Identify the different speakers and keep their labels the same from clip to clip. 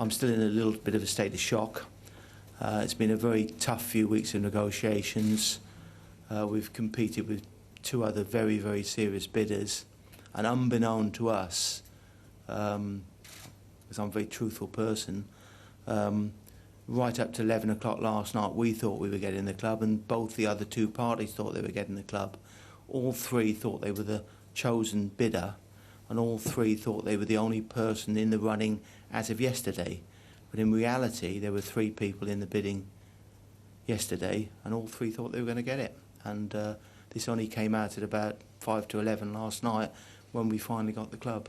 Speaker 1: I'm still in a little bit of a state of shock. It's been a very tough few weeks of negotiations. We've competed with two other very, very serious bidders, and unbeknown to us, because I'm a very truthful person, right up to 11 o'clock last night we thought we were getting the club, and both the other two parties thought they were getting the club. All three thought they were the chosen bidder, and all three thought they were the only person in the running as of yesterday. But in reality, there were three people in the bidding yesterday, and all three thought they were going to get it. And this only came out at about 5 to 11 last night when we finally got the club.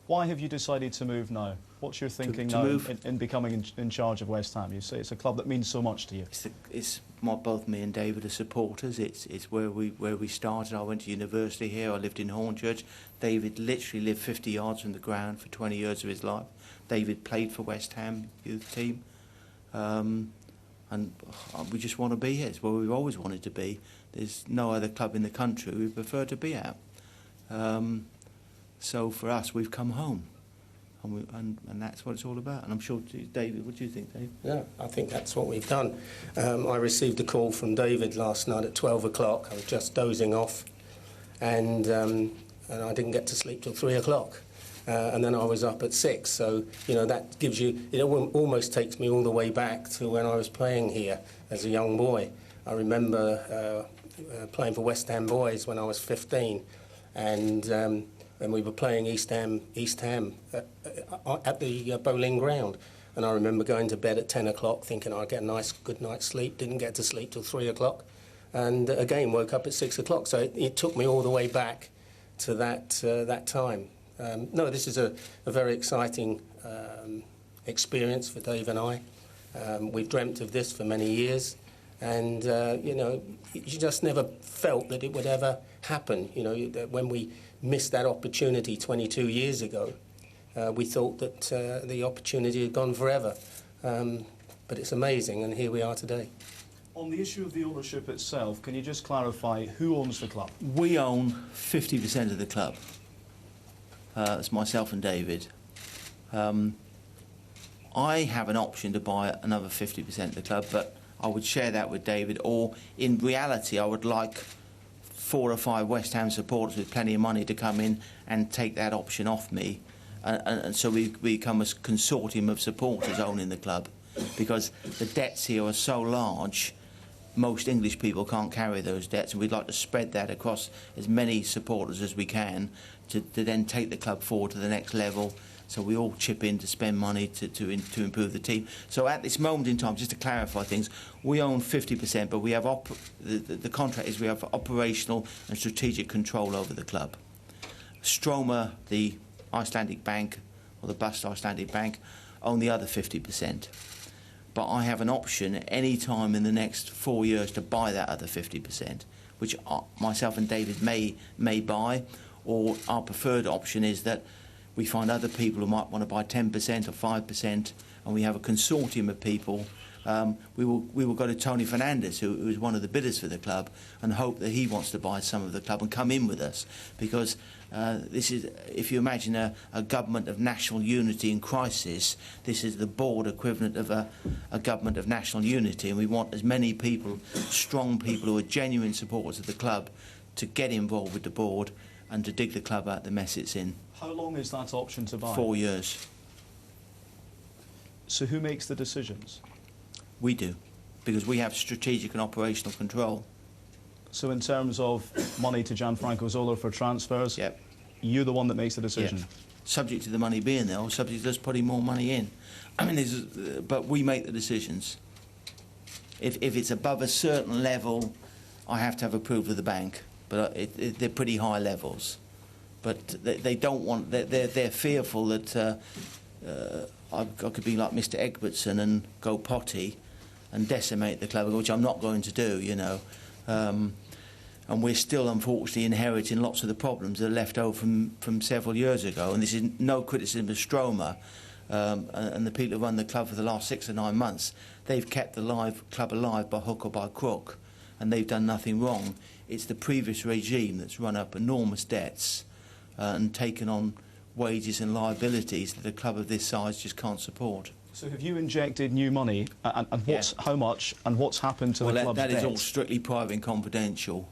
Speaker 2: Why have you decided to move now? What's your thinking now in becoming in charge of West Ham? You say it's a club that means so much to you.
Speaker 1: Both me and David are supporters. It's where we started. I went to university here. I lived in Hornchurch. David literally lived 50 yards from the ground for 20 years of his life. David played for West Ham youth team, and we just want to be here. It's where we've always wanted to be. There's no other club in the country we prefer to be at. So for us, we've come home, and that's what it's all about. And I'm sure, David, what do you think, Dave?
Speaker 3: Yeah, I think that's what we've done. I received a call from David last night at 12 o'clock. I was just dozing off, and I didn't get to sleep till 3 o'clock. And then I was up at 6, so, you know, that gives you, it almost takes me all the way back to when I was playing here as a young boy. I remember playing for West Ham boys when I was 15, and we were playing East Ham at the bowling ground. And I remember going to bed at 10 o'clock thinking I'd get a nice, good night's sleep. Didn't get to sleep till 3 o'clock. And again, woke up at 6 o'clock. So it took me all the way back to that time. No, this is a very exciting experience for Dave and I. We've dreamt of this for many years. And, you know, you just never felt that it would ever happen. You know, when we missed that opportunity 22 years ago, we thought that the opportunity had gone forever. But it's amazing, and here we are today.
Speaker 2: On the issue of the ownership itself, can you just clarify who owns the club?
Speaker 1: We own 50% of the club. It's myself and David. I have an option to buy another 50% of the club, but I would share that with David, or in reality I would like 4 or 5 West Ham supporters with plenty of money to come in and take that option off me, and so we become a consortium of supporters owning the club, because the debts here are so large, most English people can't carry those debts, and we'd like to spread that across as many supporters as we can to then take the club forward to the next level. So we all chip in to spend money to improve the team. So at this moment in time, just to clarify things, we own 50%, but we have the contract is we have operational and strategic control over the club. Stroma, the Icelandic bank, or the bust Icelandic bank, own the other 50%. But I have an option at any time in the next 4 years to buy that other 50%, which myself and David may buy, or our preferred option is that we find other people who might want to buy 10% or 5%, and we have a consortium of people. We will go to Tony Fernandez, who is one of the bidders for the club, and hope that he wants to buy some of the club and come in with us, because this is, if you imagine a government of national unity in crisis, this is the board equivalent of a government of national unity, and we want as many people, strong people who are genuine supporters of the club, to get involved with the board and to dig the club out the mess it's in.
Speaker 2: How long is that option to buy?
Speaker 1: 4 years.
Speaker 2: So who makes the decisions?
Speaker 1: We do, because we have strategic and operational control.
Speaker 2: So in terms of money to Gianfranco Zola for transfers,
Speaker 1: yep,
Speaker 2: you're the one that makes the decision?
Speaker 1: Yep. Subject to the money being there, or subject to us putting more money in. I mean, but we make the decisions. If it's above a certain level, I have to have approval of the bank, but they're pretty high levels. But they don't want, they're fearful that I could be like Mr. Egbertson and go potty and decimate the club, which I'm not going to do, you know. And we're still, unfortunately, inheriting lots of the problems that are left over from several years ago. And this is no criticism of Stroma and the people who run the club for the last 6 or 9 months. They've kept the club alive by hook or by crook, and they've done nothing wrong. It's the previous regime that's run up enormous debts and taken on wages and liabilities that a club of this size just can't support.
Speaker 2: So have you injected new money, and what's how much, and what's happened to the club's debt?
Speaker 1: That is all strictly private and confidential.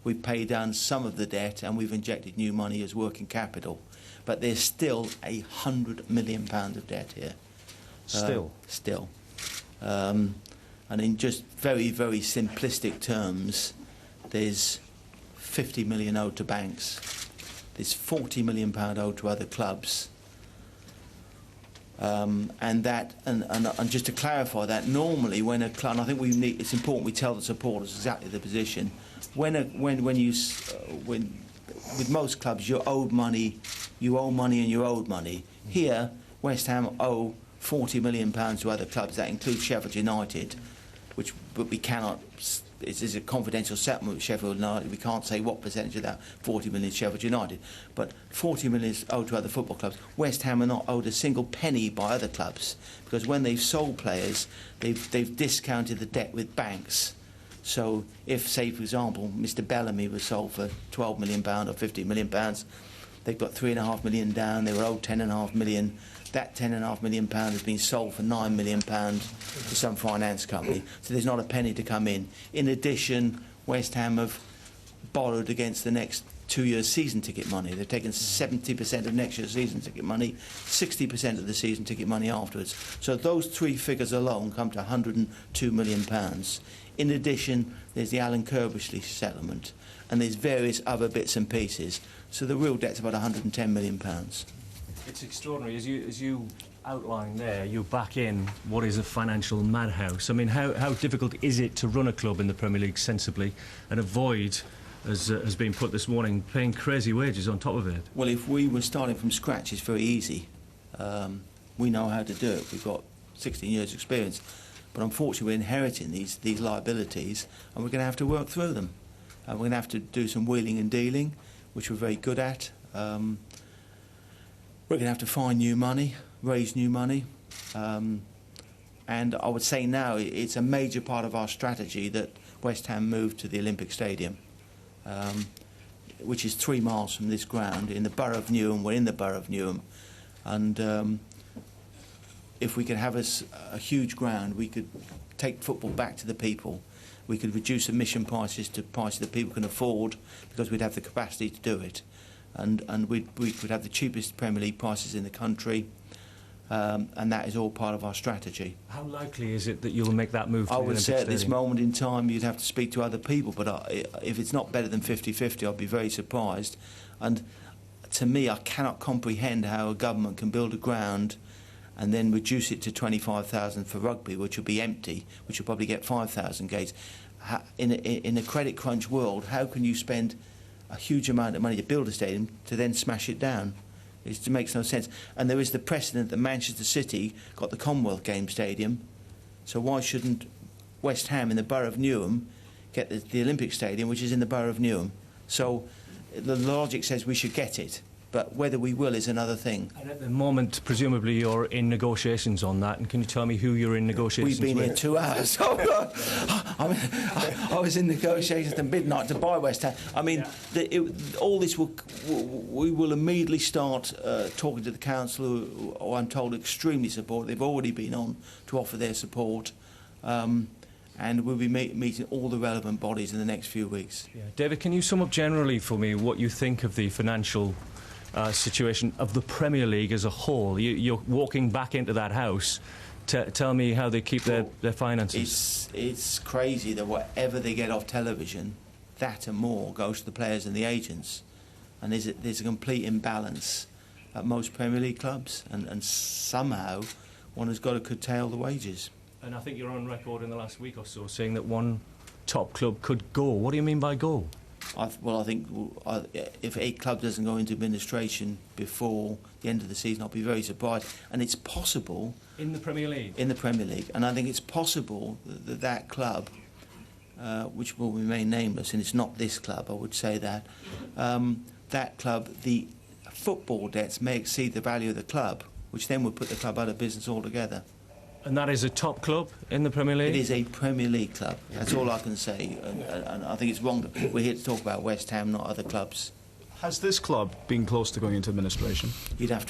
Speaker 1: We've paid down some of the debt and we've injected new money as working capital. But there's still £100 million of debt here.
Speaker 2: Still?
Speaker 1: Still. And in just very, very simplistic terms, there's 50 million owed to banks. There's £40 million owed to other clubs. And just to clarify that, normally when a club, and I think it's important we tell the supporters exactly the position. With most clubs, you're owed money, you owe money, and you're owed money. Here, West Ham owe £40 million to other clubs. That includes Sheffield United, but we cannot. It's a confidential settlement with Sheffield United. We can't say what percentage of that 40 million is Sheffield United. But 40 million is owed to other football clubs. West Ham are not owed a single penny by other clubs because when they've sold players, they've discounted the debt with banks. So if, say, for example, Mr. Bellamy was sold for £12 million or £15 million, they've got £3.5 million down. They were owed £10.5 million. That £10.5 million has been sold for £9 million to some finance company. So there's not a penny to come in. In addition, West Ham have borrowed against the next 2 years' season ticket money. They've taken 70% of next year's season ticket money, 60% of the season ticket money afterwards. So those three figures alone come to £102 million. In addition, there's the Alan Kirbishley settlement, and there's various other bits and pieces. So the real debt's about £110 million.
Speaker 4: It's extraordinary. As you outline there, you back in what is a financial madhouse. I mean, how difficult is it to run a club in the Premier League sensibly and avoid, as has been put this morning, paying crazy wages on top of it?
Speaker 1: Well, if we were starting from scratch, it's very easy. We know how to do it. We've got 16 years' experience. But unfortunately, we're inheriting these liabilities, and we're going to have to work through them. We're going to have to do some wheeling and dealing, which we're very good at. We're going to have to find new money, raise new money. And I would say now it's a major part of our strategy that West Ham moved to the Olympic Stadium, which is 3 miles from this ground in the borough of Newham. We're in the borough of Newham. And if we could have a huge ground, we could take football back to the people. We could reduce admission prices to prices that people can afford because we'd have the capacity to do it. And we could have the cheapest Premier League prices in the country, and that is all part of our strategy.
Speaker 4: How likely is it that you'll make that move to the Olympic Stadium?
Speaker 1: I would say at this moment in time you'd have to speak to other people, but if it's not better than 50-50, I'd be very surprised. And to me, I cannot comprehend how a government can build a ground and then reduce it to 25,000 for rugby, which will be empty, which will probably get 5,000 gates. In a credit crunch world, how can you spend a huge amount of money to build a stadium to then smash it down? It makes no sense. And there is the precedent that Manchester City got the Commonwealth Games Stadium, so why shouldn't West Ham in the borough of Newham get the Olympic Stadium, which is in the borough of Newham? So the logic says we should get it, but whether we will is another thing.
Speaker 4: And at the moment, presumably, you're in negotiations on that. And can you tell me who you're in negotiations with?
Speaker 1: We've been here 2 hours. I was in negotiations at midnight to buy West Ham. I mean, all this we will immediately start talking to the council, who I'm told are extremely supportive. They've already been on to offer their support. And we'll be meeting all the relevant bodies in the next few weeks.
Speaker 4: Yeah. David, can you sum up generally for me what you think of the financial situation of the Premier League as a whole? You're walking back into that house. Tell me how they keep their finances.
Speaker 1: It's crazy that whatever they get off television, that and more goes to the players and the agents. And there's a complete imbalance at most Premier League clubs. And somehow one has got to curtail the wages.
Speaker 4: And I think you're on record in the last week or so saying that one top club could go. What do you mean by go?
Speaker 1: I think if a club doesn't go into administration before the end of the season, I'll be very surprised. And it's possible...
Speaker 4: In the Premier League?
Speaker 1: In the Premier League. And I think it's possible that that club, which will remain nameless, and it's not this club, I would say that, that club, the football debts may exceed the value of the club, which then would put the club out of business altogether.
Speaker 4: And that is a top club in the Premier League?
Speaker 1: It is a Premier League club. That's all I can say. And I think it's wrong. We're here to talk about West Ham, not other clubs.
Speaker 2: Has this club been close to going into administration?
Speaker 1: You'd have to